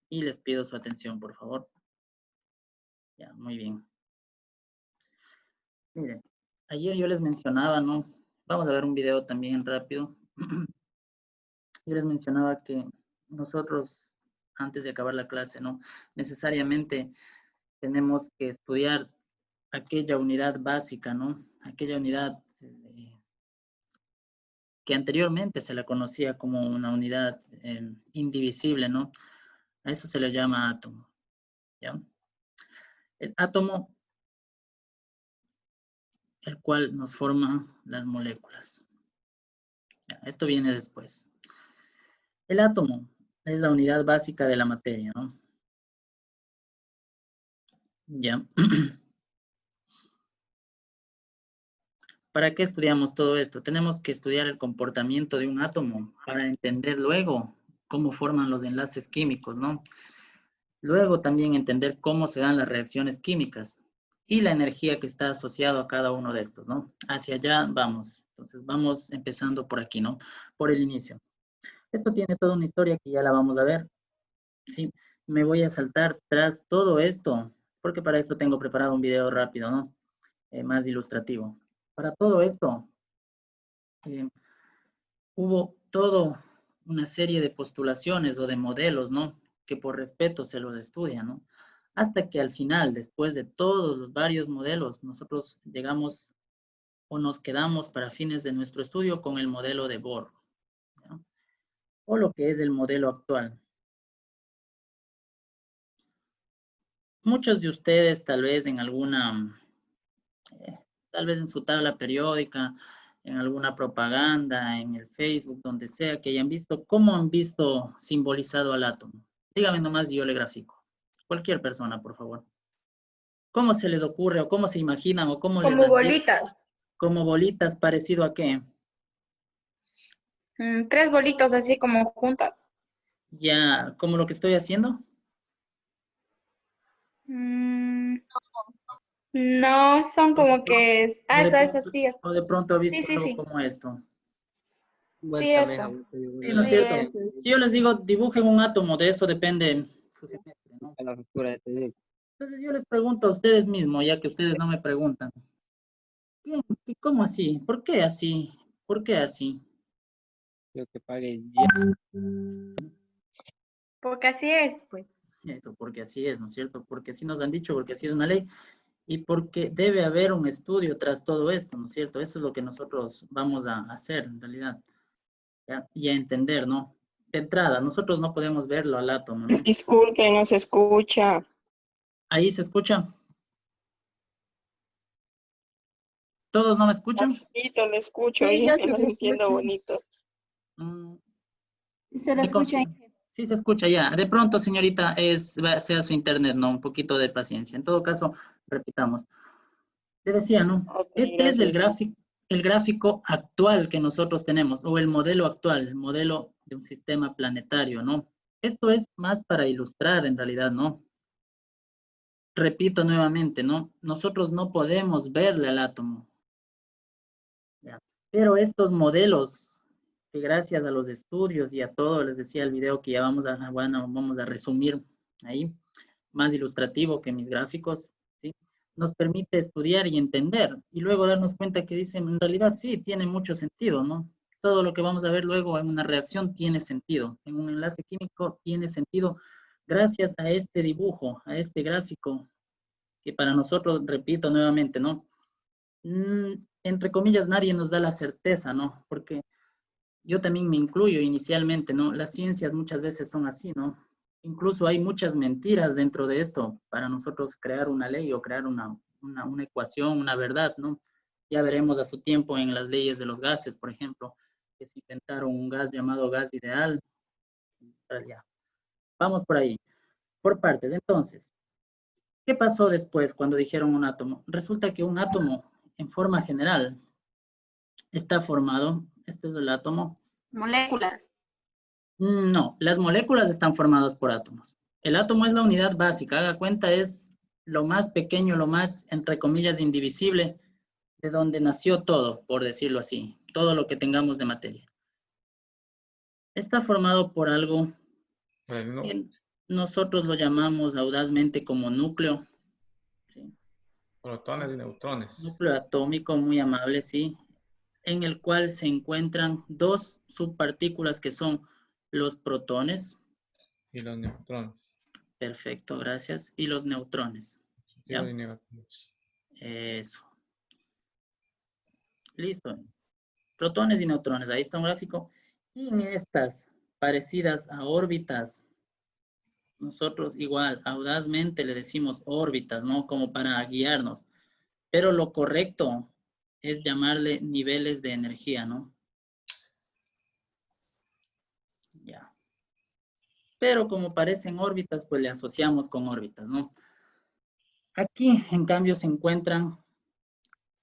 Y les pido su atención, por favor. Ya, muy bien. Miren, ayer yo les mencionaba, ¿no? Vamos a ver un video también rápido. Yo les mencionaba que nosotros, antes de acabar la clase, ¿no? Necesariamente tenemos que estudiar aquella unidad básica, ¿no? Aquella unidad que anteriormente se la conocía como una unidad indivisible, ¿no? A eso se le llama átomo, ¿ya? El átomo, el cual nos forma las moléculas. ¿Ya? Esto viene después. El átomo es la unidad básica de la materia, ¿no? ¿Ya? ¿Para qué estudiamos todo esto? Tenemos que estudiar el comportamiento de un átomo para entender luego cómo forman los enlaces químicos, ¿no? Luego también entender cómo se dan las reacciones químicas y la energía que está asociada a cada uno de estos, ¿no? Hacia allá vamos. Entonces vamos empezando por aquí, ¿no? Por el inicio. Esto tiene toda una historia que ya la vamos a ver. Sí, me voy a saltar tras todo esto, porque para esto tengo preparado un video rápido, ¿no? Más ilustrativo. Para todo esto, eh, hubo todo una serie de postulaciones o de modelos, ¿no? Que por respeto se los estudia, ¿no? Hasta que al final, después de todos los varios modelos, nosotros llegamos o nos quedamos para fines de nuestro estudio con el modelo de Bohr, ¿no? O lo que es el modelo actual. Muchos de ustedes tal vez en alguna, tal vez en su tabla periódica, en alguna propaganda, en el Facebook, donde sea que hayan visto, ¿cómo han visto simbolizado al átomo? Dígame nomás y yo le grafico. Cualquier persona, por favor. ¿Cómo se les ocurre o cómo se imaginan o cómo les Como han visto? bolitas. Como bolitas, parecido a qué? Tres bolitas así como juntas. Ya, como lo que estoy haciendo. Mm, no, son O de como pronto, que... o Ah, de eso pronto, sí. o de pronto ha Sí, visto sí, algo sí. como esto. Sí, Vuelta meja, eso. vuelta Sí, ¿no es diagonal. Sí, cierto? eso. Si yo les digo dibujen un átomo, de eso depende su semestre, ¿no? A la factura de TD. Entonces yo les pregunto a ustedes mismos, ya que ustedes no me preguntan, ¿cómo así? ¿Por qué así? ¿Por qué así? Creo que pague ya. Porque así es, pues. Eso, porque así es, ¿no es cierto? Porque así nos han dicho, porque así es una ley y porque debe haber un estudio tras todo esto, ¿no es cierto? Eso es lo que nosotros vamos a hacer en realidad, ¿ya? Y a entender, ¿no? De entrada, nosotros no podemos verlo al átomo, ¿no? Disculpe, no se escucha. Ahí se escucha. ¿Todos no me escuchan? Bajito le escucho Sí, y yo que sí no te le entiendo escucho. bonito. Mm, Se la me escucha. Sí, se escucha ya. De pronto, señorita, sea su internet, ¿no? Un poquito de paciencia. En todo caso, repitamos. Le decía, ¿no? Ok, Este es gracias. el gráfico actual que nosotros tenemos, o el modelo actual, el modelo de un sistema planetario, ¿no? Esto es más para ilustrar en realidad, ¿no? Repito nuevamente, ¿no? Nosotros no podemos verle al átomo, ¿ya? Pero estos modelos, que gracias a los estudios y a todo, les decía el video que ya bueno, vamos a resumir ahí, más ilustrativo que mis gráficos, ¿sí? Nos permite estudiar y entender y luego darnos cuenta que dicen, en realidad sí, tiene mucho sentido, ¿no? Todo lo que vamos a ver luego en una reacción tiene sentido, en un enlace químico tiene sentido gracias a este dibujo, a este gráfico, que para nosotros, repito nuevamente, ¿no? Entre comillas, nadie nos da la certeza, ¿no? Porque yo también me incluyo inicialmente, ¿no? Las ciencias muchas veces son así, ¿no? Incluso hay muchas mentiras dentro de esto para nosotros crear una ley o crear una ecuación, una verdad, ¿no? Ya veremos a su tiempo en las leyes de los gases, por ejemplo, que se inventaron un gas llamado gas ideal. Ya. Vamos por ahí, por partes. Entonces, ¿qué pasó después cuando dijeron un átomo? Resulta que un átomo, en forma general, está formado, esto es el átomo. Moléculas. No, las moléculas están formadas por átomos. El átomo es la unidad básica, haga cuenta, es lo más pequeño, lo más, entre comillas, indivisible, de donde nació todo, por decirlo así, todo lo que tengamos de materia. Está formado por algo, Bueno, nosotros lo llamamos audazmente como núcleo. ¿Sí? Protones y neutrones. Núcleo atómico, muy amable, sí, en el cual se encuentran dos subpartículas que son los protones. Y los neutrones. Perfecto, gracias. Y los neutrones. ¿Ya? Positivos y negativos. Eso. Listo. Protones y neutrones, ahí está un gráfico. Y en estas parecidas a órbitas, nosotros igual, audazmente le decimos órbitas, ¿no? Como para guiarnos. Pero lo correcto es llamarle niveles de energía, ¿no? Ya. Pero como parecen órbitas, pues le asociamos con órbitas, ¿no? Aquí, en cambio, se encuentran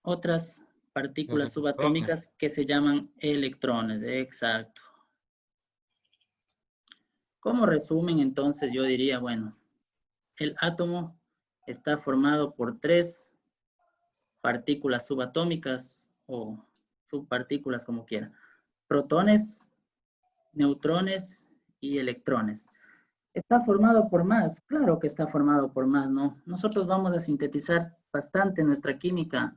otras partículas Los subatómicas que se llaman electrones. Exacto. Como resumen, entonces, yo diría, bueno, el átomo está formado por tres partículas subatómicas o subpartículas, como quiera. Protones, neutrones y electrones. ¿Está formado por más? Claro que está formado por más, ¿no? Nosotros vamos a sintetizar bastante nuestra química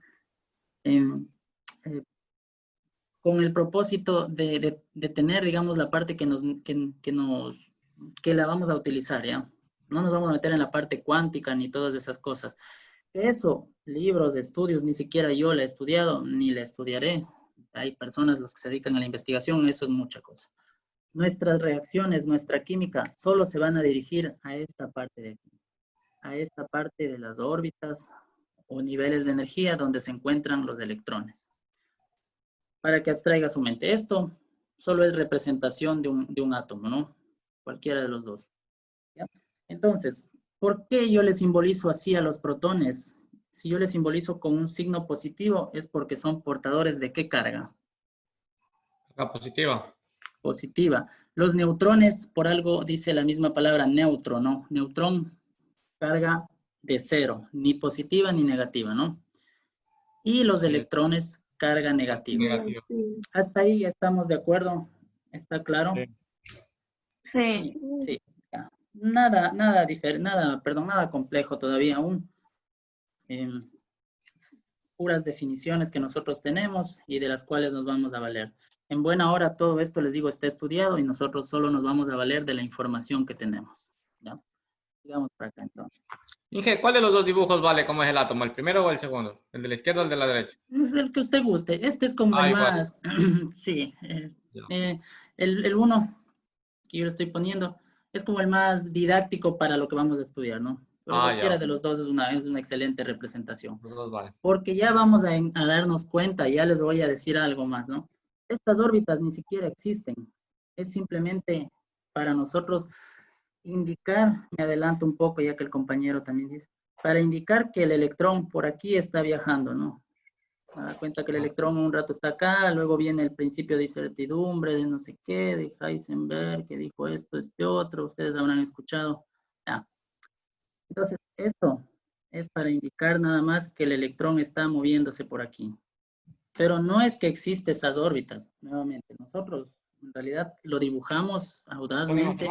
con el propósito de tener, digamos, la parte que la vamos a utilizar, ¿ya? No nos vamos a meter en la parte cuántica ni todas esas cosas. Eso, libros, estudios, ni siquiera yo la he estudiado, ni la estudiaré. Hay personas los que se dedican a la investigación, eso es mucha cosa. Nuestras reacciones, nuestra química, solo se van a dirigir a esta parte de aquí, a esta parte de las órbitas o niveles de energía donde se encuentran los electrones. Para que abstraiga su mente. Esto solo es representación de un átomo, ¿no? Cualquiera de los dos. ¿Ya? Entonces, ¿por qué yo le simbolizo así a los protones? Si yo les simbolizo con un signo positivo, es porque son portadores de ¿qué carga? La positiva. Positiva. Los neutrones, por algo dice la misma palabra neutro, ¿no? Neutrón, carga de cero, ni positiva ni negativa, ¿no? Y los electrones, carga negativa. Negativo. Hasta ahí ya estamos de acuerdo. ¿Está claro? Sí. Sí. Ya. Nada complejo todavía aún. Puras definiciones que nosotros tenemos y de las cuales nos vamos a valer. En buena hora todo esto, les digo, está estudiado y nosotros solo nos vamos a valer de la información que tenemos. ¿Ya? Sigamos para acá entonces. Inge, ¿cuál de los dos dibujos vale cómo es el átomo? ¿El primero o el segundo? ¿El de la izquierda o el de la derecha? Es el que usted guste. Este es como el igual. más, sí, Ya. el uno que yo le estoy poniendo es como el más didáctico para lo que vamos a estudiar, ¿no? Pero cualquiera Ya. de los dos es una excelente representación. Los dos valen. Porque ya vamos a darnos cuenta, ya les voy a decir algo más, ¿no? Estas órbitas ni siquiera existen. Es simplemente para nosotros indicar, me adelanto un poco ya que el compañero también dice, para indicar que el electrón por aquí está viajando, ¿no? Me da cuenta que el electrón un rato está acá, luego viene el principio de incertidumbre, de no sé qué, de Heisenberg, que dijo esto, este otro, ustedes habrán escuchado. Ya. Entonces, esto es para indicar nada más que el electrón está moviéndose por aquí. Pero no es que existen esas órbitas, nuevamente. Nosotros, en realidad, lo dibujamos audazmente.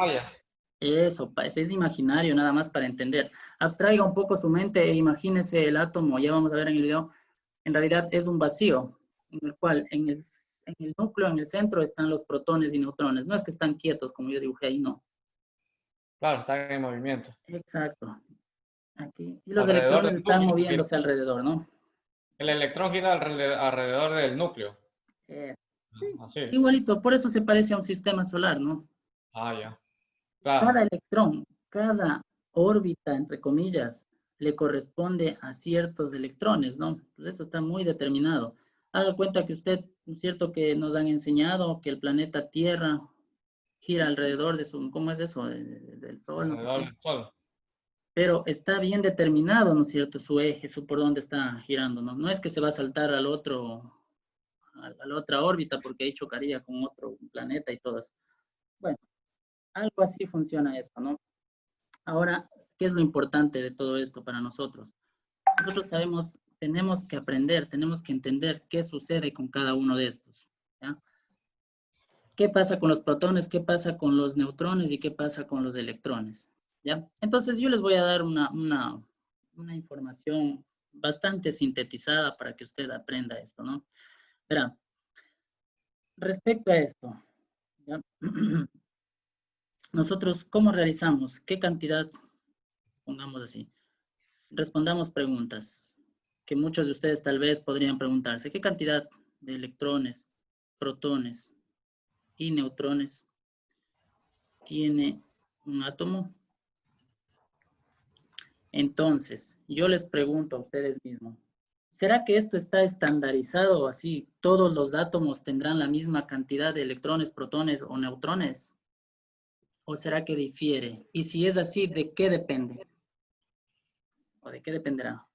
Eso, es imaginario nada más para entender. Abstraiga un poco su mente e imagínese el átomo, ya vamos a ver en el video. En realidad es un vacío, en el cual en el núcleo, en el centro, están los protones y neutrones. No es que están quietos, como yo dibujé ahí, no. Claro, están en movimiento. Exacto. Aquí. Y los Alrededor electrones del están núcleo. moviéndose alrededor, ¿no? El electrón gira alrededor del núcleo. Sí, Así. igualito, por eso se parece a un sistema solar, ¿no? Ya. Claro. Cada electrón, cada órbita, entre comillas, le corresponde a ciertos electrones, ¿no? Pues eso está muy determinado. Haga cuenta que usted, es cierto que nos han enseñado que el planeta Tierra gira alrededor de su, ¿cómo es eso? Del Sol, no sé Alrededor qué. del Sol. Pero está bien determinado, ¿no es cierto? Su eje, su por dónde está girando, ¿no? No es que se va a saltar al otro, a la otra órbita porque ahí chocaría con otro planeta y todo eso. Bueno, algo así funciona esto, ¿no? Ahora, ¿qué es lo importante de todo esto para nosotros? Nosotros sabemos, tenemos que aprender, tenemos que entender qué sucede con cada uno de estos, ¿ya? ¿Qué pasa con los protones? ¿Qué pasa con los neutrones? ¿Y qué pasa con los electrones? ¿ya? Entonces yo les voy a dar una información bastante sintetizada para que usted aprenda esto, ¿no? Verá, respecto a esto, ¿ya? Nosotros, ¿cómo realizamos? ¿Qué cantidad? Pongamos así. Respondamos preguntas que muchos de ustedes tal vez podrían preguntarse. ¿Qué cantidad de electrones, protones y neutrones tiene un átomo? Entonces, yo les pregunto a ustedes mismos, ¿será que esto está estandarizado así? ¿Todos los átomos tendrán la misma cantidad de electrones, protones o neutrones? ¿O será que difiere? Y si es así, ¿de qué depende? ¿O de qué dependerá?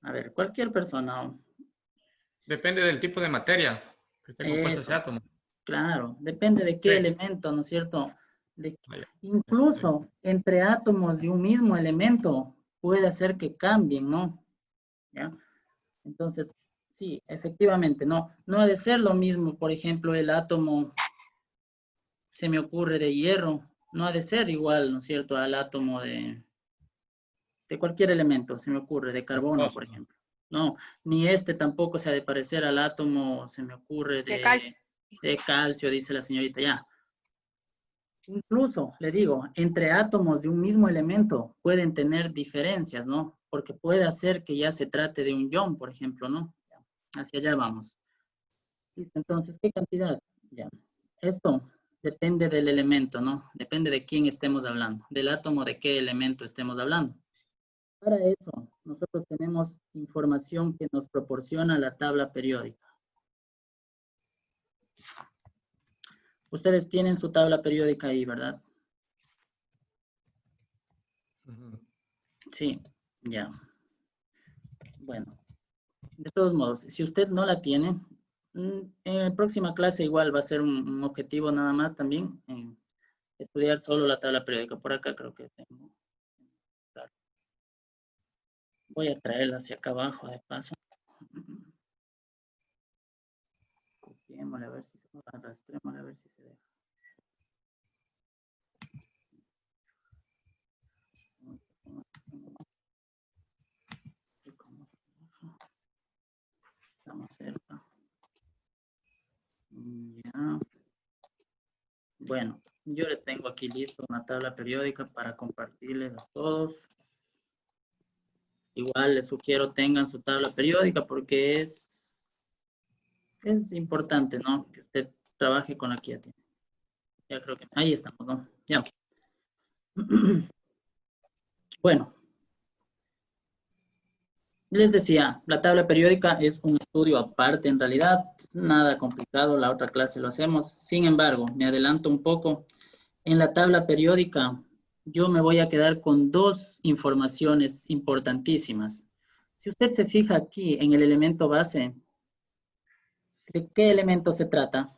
A ver, cualquier persona. Depende del tipo de materia que esté compuesto ese Eso, átomo. claro, depende de qué Sí. elemento, ¿no es cierto? Vaya. Incluso entre átomos de un mismo elemento puede hacer que cambien, ¿no? ¿Ya? Entonces, sí, efectivamente, no ha de ser lo mismo, por ejemplo, el átomo, se me ocurre, de hierro, no ha de ser igual, ¿no es cierto?, al átomo de cualquier elemento, se me ocurre, de carbono, por ejemplo. No, ni este tampoco se ha de parecer al átomo, se me ocurre, de calcio, dice la señorita, ya. Incluso, le digo, entre átomos de un mismo elemento pueden tener diferencias, ¿no? Porque puede hacer que ya se trate de un ion, por ejemplo, ¿no? Hacia allá vamos. Listo, entonces, ¿qué cantidad? Ya. Esto depende del elemento, ¿no? Depende de quién estemos hablando, del átomo de qué elemento estemos hablando. Para eso, nosotros tenemos información que nos proporciona la tabla periódica. Ustedes tienen su tabla periódica ahí, ¿verdad? Sí, ya. Bueno, de todos modos, si usted no la tiene, en la próxima clase igual va a ser un objetivo nada más también, estudiar solo la tabla periódica. Por acá creo que tengo. Claro. Voy a traerla hacia acá abajo de paso. Copiémosle a ver si se arrastrémosle a ver si se deja. Estamos cerca. Ya. Bueno, yo le tengo aquí listo una tabla periódica para compartirles a todos. Igual les sugiero tengan su tabla periódica porque es importante, ¿no? Que usted trabaje con la que ya tiene. Ya creo que ahí estamos, ¿no? Ya. Bueno. Les decía, la tabla periódica es un estudio aparte en realidad, nada complicado, la otra clase lo hacemos. Sin embargo, me adelanto un poco. En la tabla periódica yo me voy a quedar con dos informaciones importantísimas. Si usted se fija aquí en el elemento base, ¿de qué elemento se trata?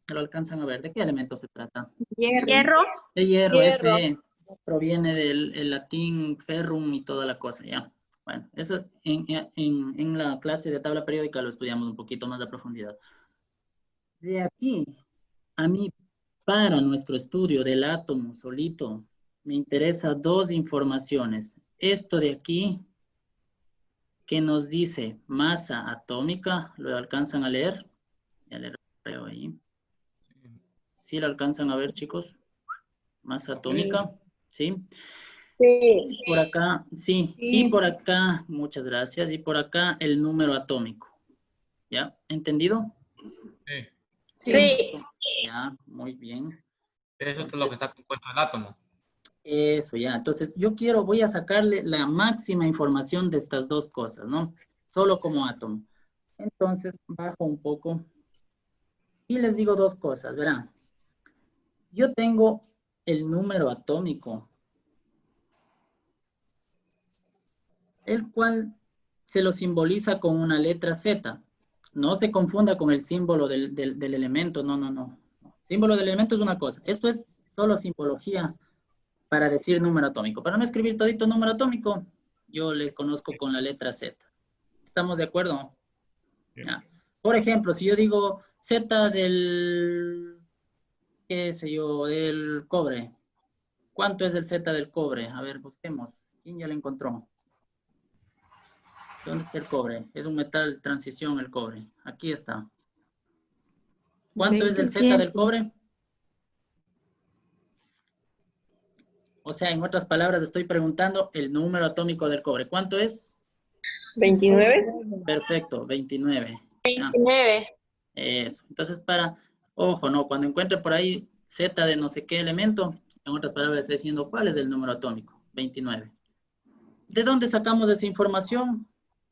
¿Lo alcanzan a ver? ¿De qué elemento se trata? Hierro. De hierro, Hierro. Fe. Proviene del el latín ferrum y toda la cosa, ya. Bueno, eso en la clase de tabla periódica lo estudiamos un poquito más a profundidad. De aquí, a mí, para nuestro estudio del átomo solito, me interesa dos informaciones. Esto de aquí, que nos dice masa atómica, ¿lo alcanzan a leer? Ya le leo ahí. ¿Sí lo alcanzan a ver, chicos? Masa atómica, ¿sí? Sí. Por acá, sí. Y por acá, muchas gracias. Y por acá el número atómico. ¿Ya? ¿Entendido? Sí. Sí. Ya, muy bien. Eso es lo que está compuesto el átomo. Eso, ya. Entonces, voy a sacarle la máxima información de estas dos cosas, ¿no? Solo como átomo. Entonces, bajo un poco y les digo dos cosas, verán. Yo tengo el número atómico, el cual se lo simboliza con una letra Z. No se confunda con el símbolo del elemento, no. Símbolo del elemento es una cosa. Esto es solo simbología para decir número atómico. Para no escribir todito número atómico, yo les conozco con la letra Z. ¿Estamos de acuerdo? Sí. Ya. Por ejemplo, si yo digo Z del qué sé yo, del cobre. ¿Cuánto es el Z del cobre? A ver, busquemos. ¿Quién ya lo encontró? ¿Dónde está el cobre? Es un metal transición el cobre. Aquí está. ¿Cuánto es el Z del 27. cobre? O sea, en otras palabras, estoy preguntando el número atómico del cobre. ¿Cuánto es? 29. Perfecto, 29. Ya, 29. eso. Entonces, ojo, no, cuando encuentre por ahí Z de no sé qué elemento, en otras palabras, estoy diciendo cuál es el número atómico. 29. ¿De dónde sacamos esa información?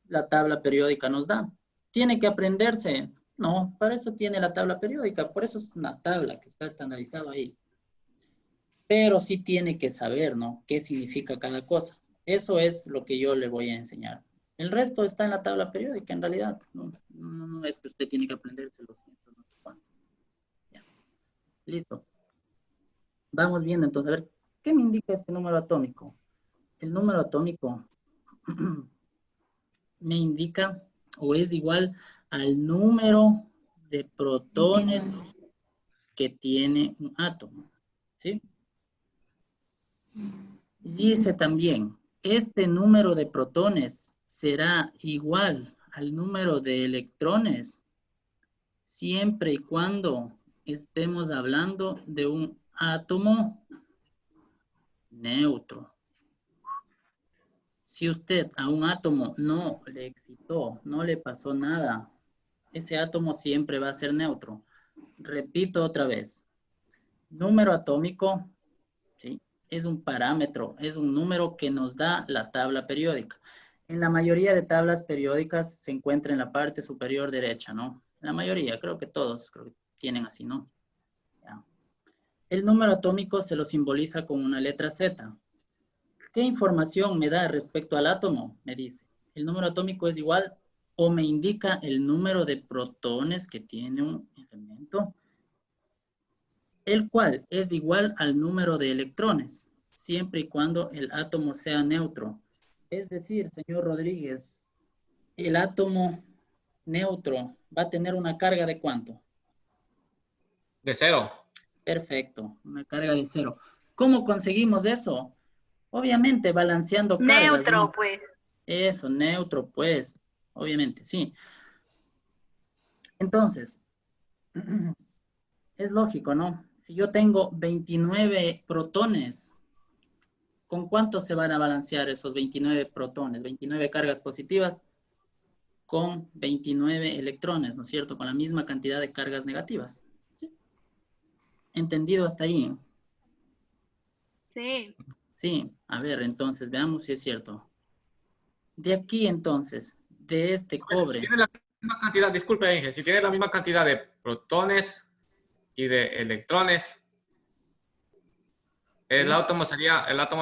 La tabla periódica nos da. ¿Tiene que aprenderse? No, para eso tiene la tabla periódica. Por eso es una tabla que está estandarizada ahí. Pero sí tiene que saber, ¿no? ¿Qué significa cada cosa? Eso es lo que yo le voy a enseñar. El resto está en la tabla periódica, en realidad. No es que usted tiene que aprenderse los cientos, no sé cuánto. Ya. Listo. Vamos viendo entonces, a ver, ¿qué me indica este número atómico? El número atómico me indica o es igual al número de protones que tiene un átomo, ¿sí? Dice también, este número de protones será igual al número de electrones siempre y cuando estemos hablando de un átomo neutro. Si usted a un átomo no le excitó, no le pasó nada, ese átomo siempre va a ser neutro. Repito otra vez, número atómico, ¿sí? Es un parámetro, es un número que nos da la tabla periódica. En la mayoría de tablas periódicas se encuentra en la parte superior derecha, ¿no? La mayoría, creo que todos tienen así, ¿no? Ya. El número atómico se lo simboliza con una letra Z. ¿Qué información me da respecto al átomo? Me dice, el número atómico es igual o me indica el número de protones que tiene un elemento, el cual es igual al número de electrones, siempre y cuando el átomo sea neutro. Es decir, señor Rodríguez, el átomo neutro va a tener una carga de ¿cuánto? De 0. Perfecto, una carga de 0. ¿Cómo conseguimos eso? Obviamente balanceando cargas, Neutro, ¿no? pues. Eso, neutro, pues, obviamente, sí. Entonces, es lógico, ¿no? Si yo tengo 29 protones, ¿con cuánto se van a balancear esos 29 protones? 29 cargas positivas con 29 electrones, ¿no es cierto? Con la misma cantidad de cargas negativas. ¿Sí? ¿Entendido hasta ahí? Sí. Sí, a ver, entonces veamos si es cierto. De aquí entonces, de este Si cobre. tiene la misma cantidad, disculpe, Inge, si tiene la misma cantidad de protones y de electrones, el ¿Sí? átomo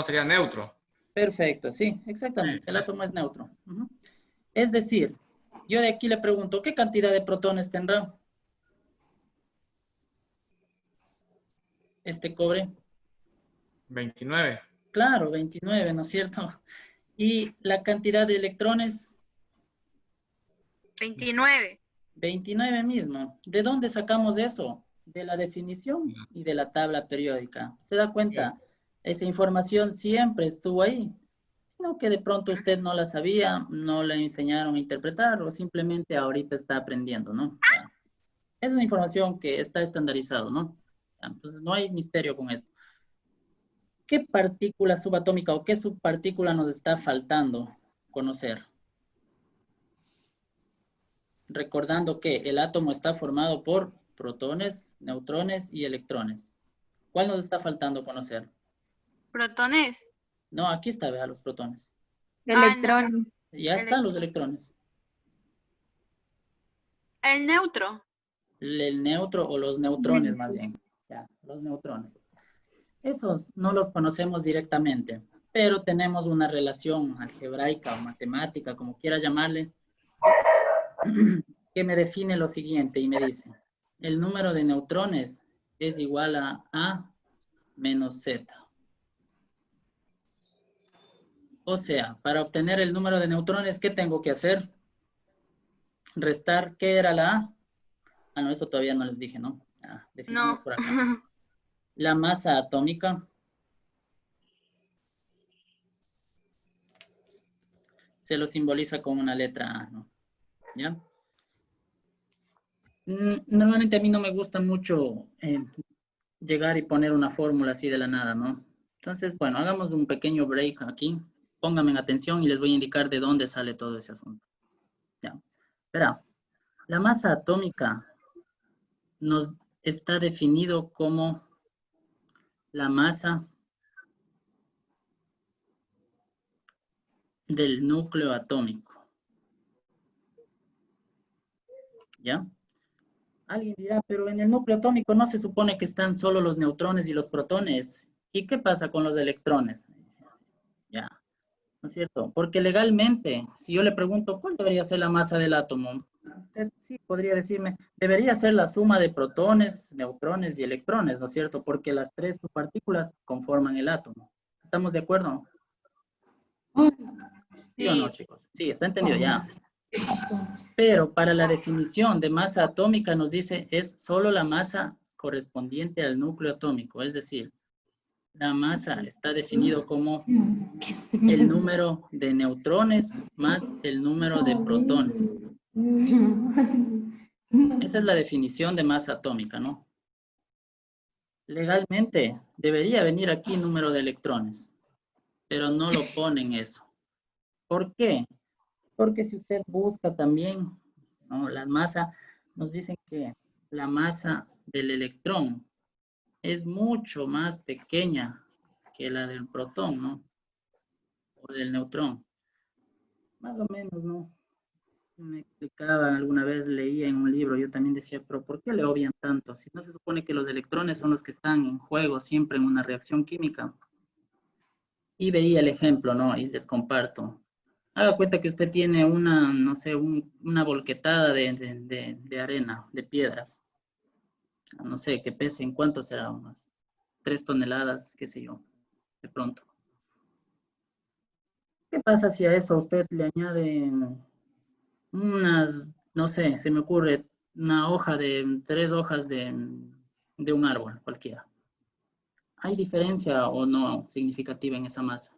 sería neutro. Perfecto, sí, exactamente. El átomo es neutro. Uh-huh. Es decir, yo de aquí le pregunto, ¿qué cantidad de protones tendrá este cobre? 29. Claro, 29, ¿no es cierto? Y la cantidad de electrones, 29. 29 mismo. ¿De dónde sacamos eso? De la definición y de la tabla periódica. ¿Se da cuenta? Esa información siempre estuvo ahí. Sino que de pronto usted no la sabía, no le enseñaron a interpretar o simplemente ahorita está aprendiendo, ¿no? Ya. Es una información que está estandarizado, ¿no? Ya, entonces no hay misterio con esto. ¿Qué partícula subatómica o qué subpartícula nos está faltando conocer? Recordando que el átomo está formado por protones, neutrones y electrones. ¿Cuál nos está faltando conocer? Protones. No, aquí está, vea, los protones. Electrón. Ya están los electrones. El neutro. El neutro o los neutrones, más bien. Ya, los neutrones. Esos no los conocemos directamente, pero tenemos una relación algebraica o matemática, como quiera llamarle, que me define lo siguiente y me dice, el número de neutrones es igual a A menos Z. O sea, para obtener el número de neutrones, ¿qué tengo que hacer? Restar, ¿qué era la A? Ah, no, eso todavía no les dije, ¿no? Definamos No. por acá. la masa atómica se lo simboliza con una letra A, ¿no? ¿Ya? Normalmente a mí no me gusta mucho llegar y poner una fórmula así de la nada, ¿no? Entonces, bueno, hagamos un pequeño break aquí. Pónganme en atención y les voy a indicar de dónde sale todo ese asunto. Ya. Verá, la masa atómica nos está definido como la masa del núcleo atómico. ¿Ya? Alguien dirá, pero en el núcleo atómico no se supone que están solo los neutrones y los protones. ¿Y qué pasa con los electrones? Ya, ¿no es cierto? Porque legalmente, si yo le pregunto, ¿cuál debería ser la masa del átomo? Usted sí podría decirme, debería ser la suma de protones, neutrones y electrones, ¿no es cierto? Porque las tres subpartículas conforman el átomo. ¿Estamos de acuerdo? ¿Sí o no, chicos? Sí, está entendido ya. Pero para la definición de masa atómica nos dice es solo la masa correspondiente al núcleo atómico, es decir, la masa está definido como el número de neutrones más el número de protones. Esa es la definición de masa atómica, ¿no? Legalmente debería venir aquí número de electrones, pero no lo ponen eso. ¿Por qué? Porque si usted busca también, ¿no? La masa, nos dicen que la masa del electrón es mucho más pequeña que la del protón, ¿no? O del neutrón. Más o menos, ¿no? Me explicaba, alguna vez leía en un libro, yo también decía, pero ¿por qué le obvian tanto? Si no se supone que los electrones son los que están en juego siempre en una reacción química. Y veía el ejemplo, ¿no? Y les comparto. Haga cuenta que usted tiene una, no sé, una volquetada de arena, de piedras. No sé, que pese, ¿en cuánto será? Unas 3 toneladas, qué sé yo, de pronto. ¿Qué pasa si a eso usted le añade unas, no sé, se me ocurre una hoja de, 3 hojas de un árbol cualquiera? ¿Hay diferencia o no significativa en esa masa?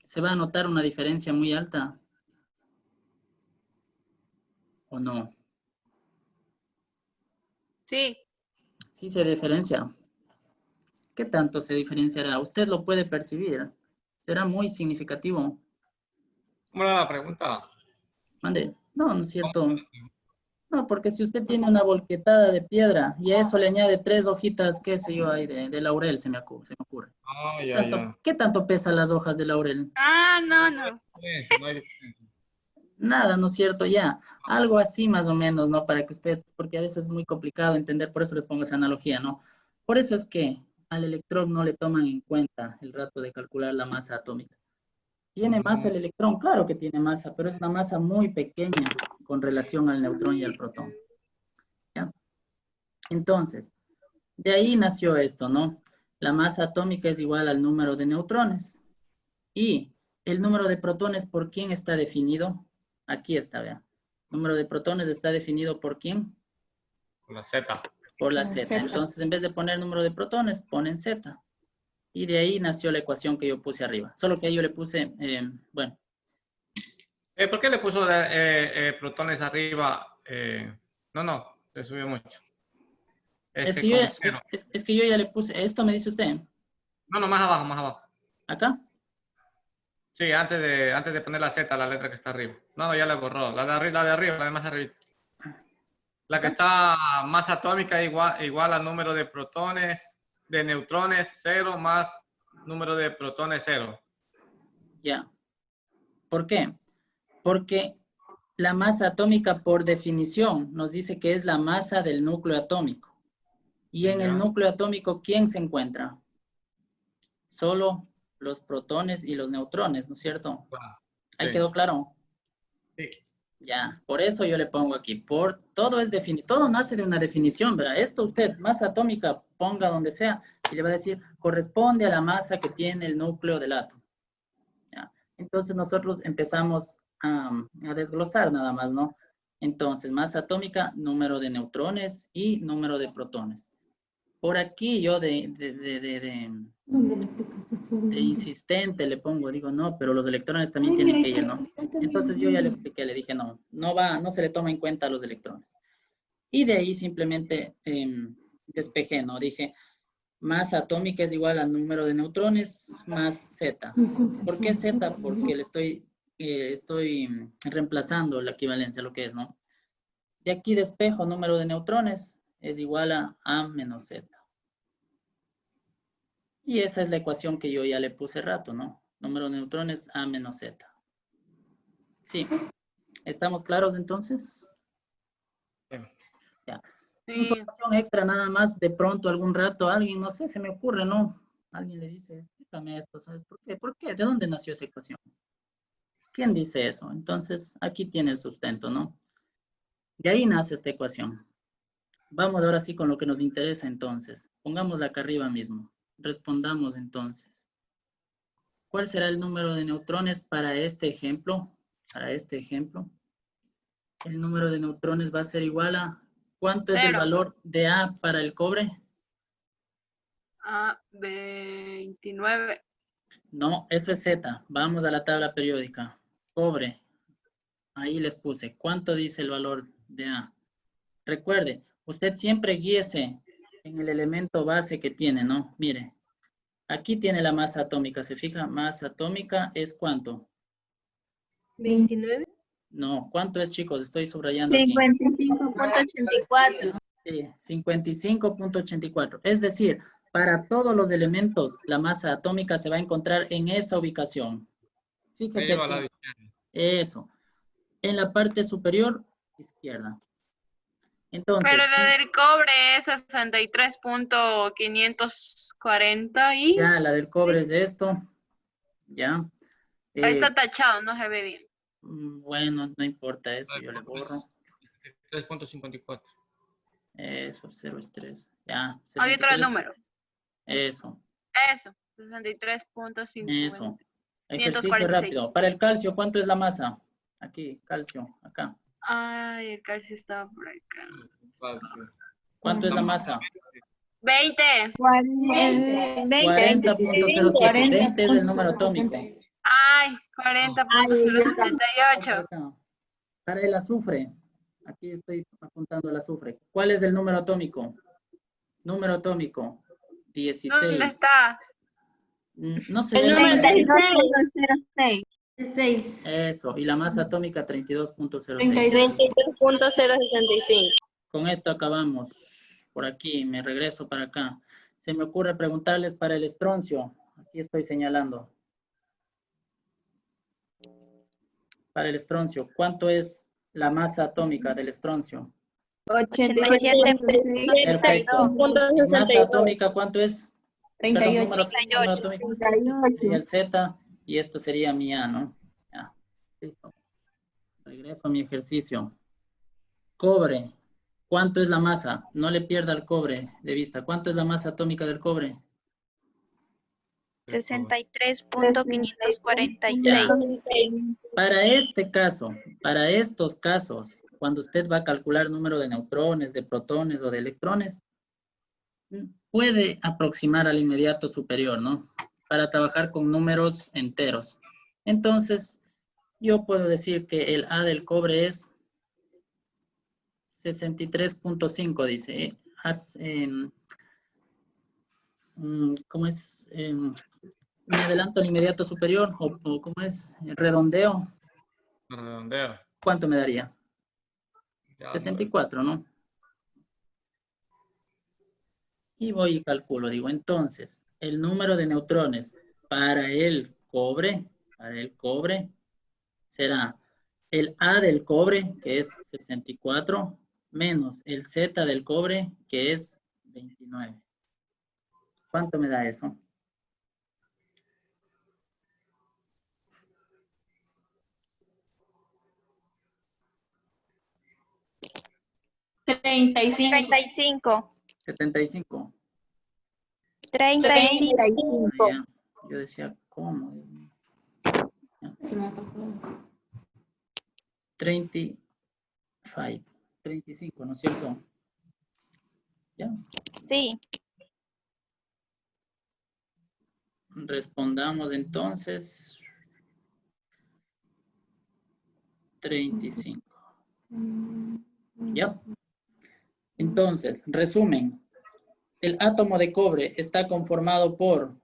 ¿Se va a notar una diferencia muy alta o no? Sí. Sí se diferencia. ¿Qué tanto se diferenciará? Usted lo puede percibir. ¿Será muy significativo? ¿Cómo era la pregunta? Mande. No, no es cierto. No, porque si usted tiene una volquetada de piedra y a eso le añade 3 hojitas, qué sé yo, ahí de laurel, se me ocurre. Ah, ya, ya. ¿Qué tanto pesan las hojas de laurel? Ah, no. No hay diferencia. Nada, ¿no es cierto? Ya, algo así más o menos, ¿no? Para que usted, porque a veces es muy complicado entender, por eso les pongo esa analogía, ¿no? Por eso es que al electrón no le toman en cuenta el rato de calcular la masa atómica. ¿Tiene masa el electrón? Claro que tiene masa, pero es una masa muy pequeña con relación al neutrón y al protón. ¿Ya? Entonces, de ahí nació esto, ¿no? La masa atómica es igual al número de neutrones. Y el número de protones, ¿por quién está definido? Aquí está, vea. El número de protones está definido ¿por quién? Con la Z. Por la Z. Entonces, en vez de poner número de protones, ponen Z. Y de ahí nació la ecuación que yo puse arriba. Solo que ahí yo le puse, bueno. ¿Por qué le puso protones arriba? No, le subió mucho. Es que, yo, Con cero. es que yo ya le puse, esto me dice usted. No, más abajo, más abajo. ¿Acá? Sí, antes de poner la Z, la letra que está arriba. No, ya la borró. La de arriba, la de más arriba. La que está más atómica igual al número de protones, de neutrones 0 más número de protones 0. Ya. ¿Por qué? Porque la masa atómica, por definición, nos dice que es la masa del núcleo atómico. Y en el núcleo atómico, ¿quién se encuentra? Solo los protones y los neutrones, ¿no es cierto? ¿Ahí quedó claro? Sí. Ya, por eso yo le pongo aquí. Todo nace de una definición, ¿verdad? Esto usted, masa atómica, ponga donde sea, y le va a decir, corresponde a la masa que tiene el núcleo del átomo. ¿Ya? Entonces nosotros empezamos a desglosar nada más, ¿no? Entonces, masa atómica, número de neutrones y número de protones. Por aquí yo de insistente le pongo, digo, no, pero los electrones también tienen que ir, ¿no? Entonces yo ya le expliqué, le dije, no se le toma en cuenta a los electrones. Y de ahí simplemente despejé, ¿no? Dije, masa atómica es igual al número de neutrones más Z. ¿Por qué Z? Porque le estoy reemplazando la equivalencia, lo que es, ¿no? De aquí despejo, número de neutrones es igual a A menos Z. Y esa es la ecuación que yo ya le puse rato, ¿no? Número de neutrones A menos Z. Sí. ¿Estamos claros entonces? Ya. Sí. Información extra nada más, de pronto algún rato alguien, no sé, se me ocurre, ¿no? Alguien le dice, explícame esto, ¿sabes por qué? ¿Por qué? ¿De dónde nació esa ecuación? ¿Quién dice eso? Entonces, aquí tiene el sustento, ¿no? De ahí nace esta ecuación. Vamos ahora sí con lo que nos interesa entonces. Pongámosla acá arriba mismo. Respondamos entonces. ¿Cuál será el número de neutrones para este ejemplo? Para este ejemplo. El número de neutrones va a ser igual a... ¿Cuánto es el 0. valor de A para el cobre? A 29. No, eso es Z. Vamos a la tabla periódica. Cobre. Ahí les puse. ¿Cuánto dice el valor de A? Recuerde, usted siempre guíese en el elemento base que tiene, ¿no? Mire, aquí tiene la masa atómica. ¿Se fija? Masa atómica es ¿cuánto? 29. No, ¿cuánto es, chicos? Estoy subrayando aquí. 55.84. Sí, 55.84. Es decir, para todos los elementos, la masa atómica se va a encontrar en esa ubicación. Fíjese Medio al lado que izquierdo. eso, en la parte superior izquierda. Entonces, Pero la del cobre es 63.540 y... ya la del cobre es de esto, ya. Ahí está tachado, no se ve bien. Bueno, no importa eso, yo le borro. 3.54. Eso, 0 estrés. Ya, Ahorita el 63. número. Eso, Eso, 63.5. eso. Ejercicio 546. rápido. Para el calcio, ¿cuánto es la masa? Aquí, calcio, acá. Ay, el calcio estaba por acá. ¿Cuánto es la masa? 20. 40.07. 20 es el número atómico. Ay, 40.078. Para el azufre, aquí estoy apuntando el azufre. ¿Cuál es el número atómico? Número atómico, 16. ¿Dónde está? No se ve. 32.06. 6. Eso, y la masa atómica 32.06. 32.065. Con esto acabamos. Por aquí, me regreso para acá. Se me ocurre preguntarles para el estroncio. Aquí estoy señalando. Para el estroncio, ¿cuánto es la masa atómica del estroncio? 87.62. Perfecto. ¿Y masa atómica cuánto es? 38. Perdón, número atómico. Sería el Z y esto sería mi A, ¿no? Ya, listo. Regreso a mi ejercicio. Cobre. ¿Cuánto es la masa? No le pierda el cobre de vista. ¿Cuánto es la masa atómica del cobre? 63.546. Para este caso, para estos casos, cuando usted va a calcular número de neutrones, de protones o de electrones, puede aproximar al inmediato superior, ¿no? Para trabajar con números enteros. Entonces, yo puedo decir que el A del cobre es 63.5, dice. ¿Cómo es? Me adelanto al inmediato superior, o ¿cómo es? Redondeo. Redondeo. ¿Cuánto me daría? Ya, 64, ¿no? Y voy y calculo, digo, entonces, el número de neutrones para el cobre será el A del cobre, que es 64, menos el Z del cobre, que es 29. ¿Cuánto me da eso? $35. 75. 35. Ya, yo decía, ¿cómo? Ya. 30. 35, ¿no es cierto? ¿Ya? Sí. Respondamos entonces. 35. ¿Ya? Entonces, resumen. El átomo de cobre está conformado por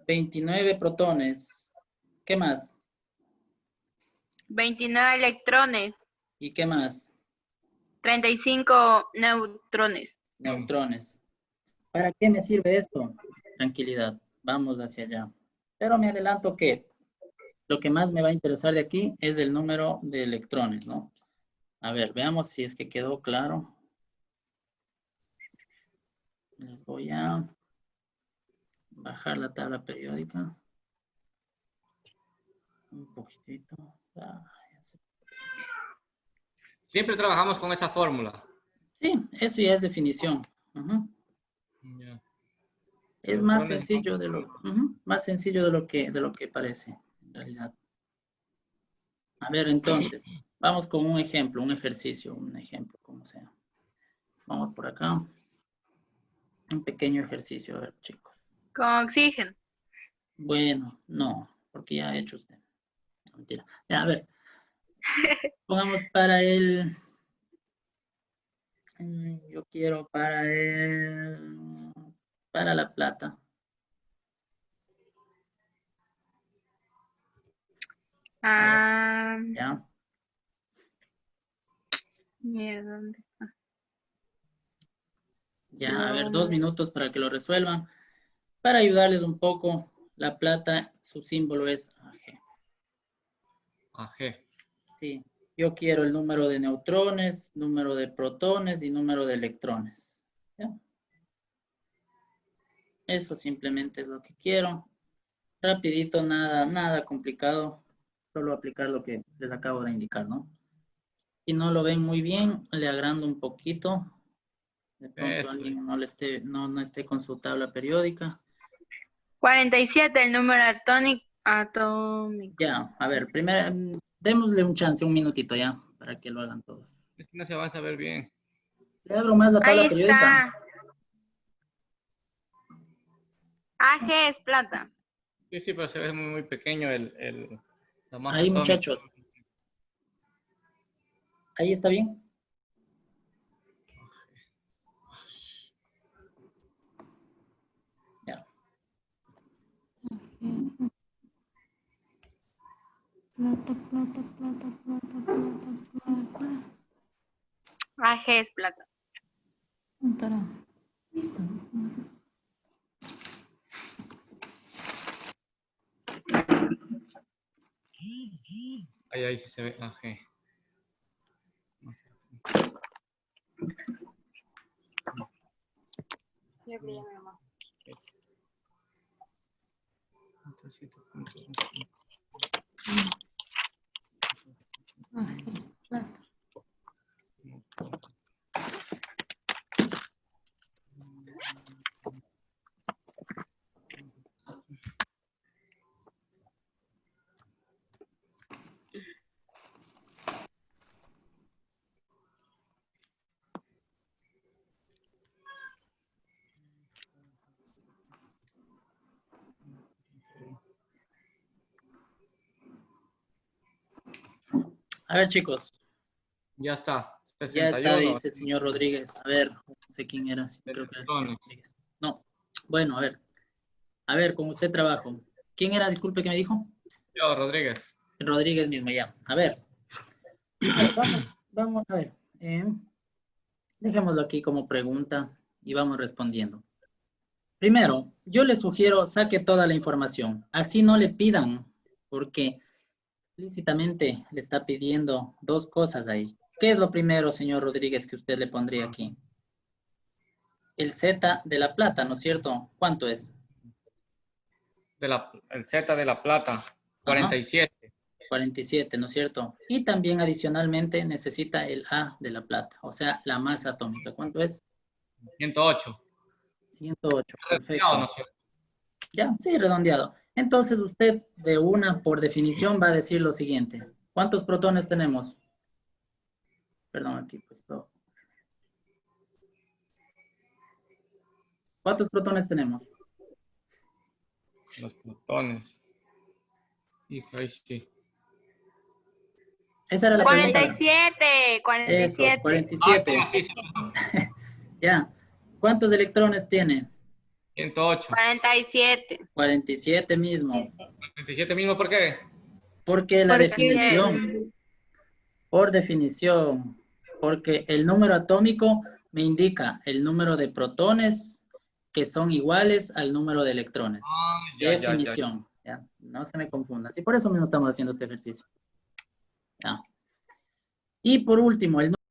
29 protones. ¿Qué más? 29 electrones. ¿Y qué más? 35 neutrones. Neutrones. ¿Para qué me sirve esto? Tranquilidad. Vamos hacia allá. Pero me adelanto que lo que más me va a interesar de aquí es el número de electrones, ¿no? A ver, veamos si es que quedó claro. Les voy a bajar la tabla periódica. Un poquitito. Siempre trabajamos con esa fórmula. Sí, eso ya es definición. Ya. Es más sencillo de lo, más sencillo de lo que parece, en realidad. A ver, entonces, vamos con un ejemplo, un ejercicio, un ejemplo, como sea. Vamos por acá. Un pequeño ejercicio, a ver, chicos. Con oxígeno. Bueno, no, porque ya ha hecho usted. No, mentira. Ya, a ver. Pongamos para el... Yo quiero para el... Para la plata. Ah, Ya. mira, ¿dónde está? Ya, a ver, 2 minutos para que lo resuelvan. Para ayudarles un poco, la plata, su símbolo es AG. AG. Sí, yo quiero el número de neutrones, número de protones y número de electrones. ¿Ya? Eso simplemente es lo que quiero. Rapidito, nada complicado. Solo aplicar lo que les acabo de indicar, ¿no? Si no lo ven muy bien, le agrando un poquito. De pronto Eso. alguien no esté con su tabla periódica. 47, el número atómico. Ya, a ver, primero, démosle un chance, un minutito ya, para que lo hagan todos. Es que no se va a saber bien. Le abro más la tabla Ahí periódica. está. AG es plata. Sí, sí, pero se ve muy pequeño la masa Ahí, atómica. muchachos. Ahí está bien. Ya. AG es plata. Listo. Ahí sí se ve AG. Plata. A ver, chicos. Ya está. Ya está, 61. dice el señor Rodríguez. A ver, no sé quién era. Sí, creo que era el señor Electrones. Rodríguez. No. Bueno, a ver. A ver, con usted trabajo. ¿Quién era? Disculpe, ¿qué me dijo? Yo, Rodríguez. Rodríguez mismo, ya. A ver. Vamos, a ver. Dejémoslo aquí como pregunta y vamos respondiendo. Primero, yo le sugiero saque toda la información. Así no le pidan, porque explícitamente le está pidiendo dos cosas ahí. ¿Qué es lo primero, señor Rodríguez, que usted le pondría aquí? El Z de la plata, ¿no es cierto? ¿Cuánto es? El Z de la plata. 47. 47, ¿no es cierto? Y también adicionalmente necesita el A de la plata, o sea, la masa atómica. ¿Cuánto es? 108. 108, ¿No, perfecto. no es cierto? Ya, sí, redondeado. Entonces usted de una, por definición, va a decir lo siguiente. ¿Cuántos protones tenemos? Perdón, aquí puesto. ¿Cuántos protones tenemos? Los protones. Hijo, ahí sí. Esa era la pregunta. 47, Eso, 47. 47. Ah, sí, sí. Ya. ¿Cuántos electrones tiene? 108. 47. 47 mismo. 27 mismo, ¿por qué? Porque la Porque definición, por definición, porque el número atómico me indica el número de protones que son iguales al número de electrones. Ah, ya. Definición. Ya. No se me confundan. Sí, por eso mismo estamos haciendo este ejercicio. Ya. Y por último, el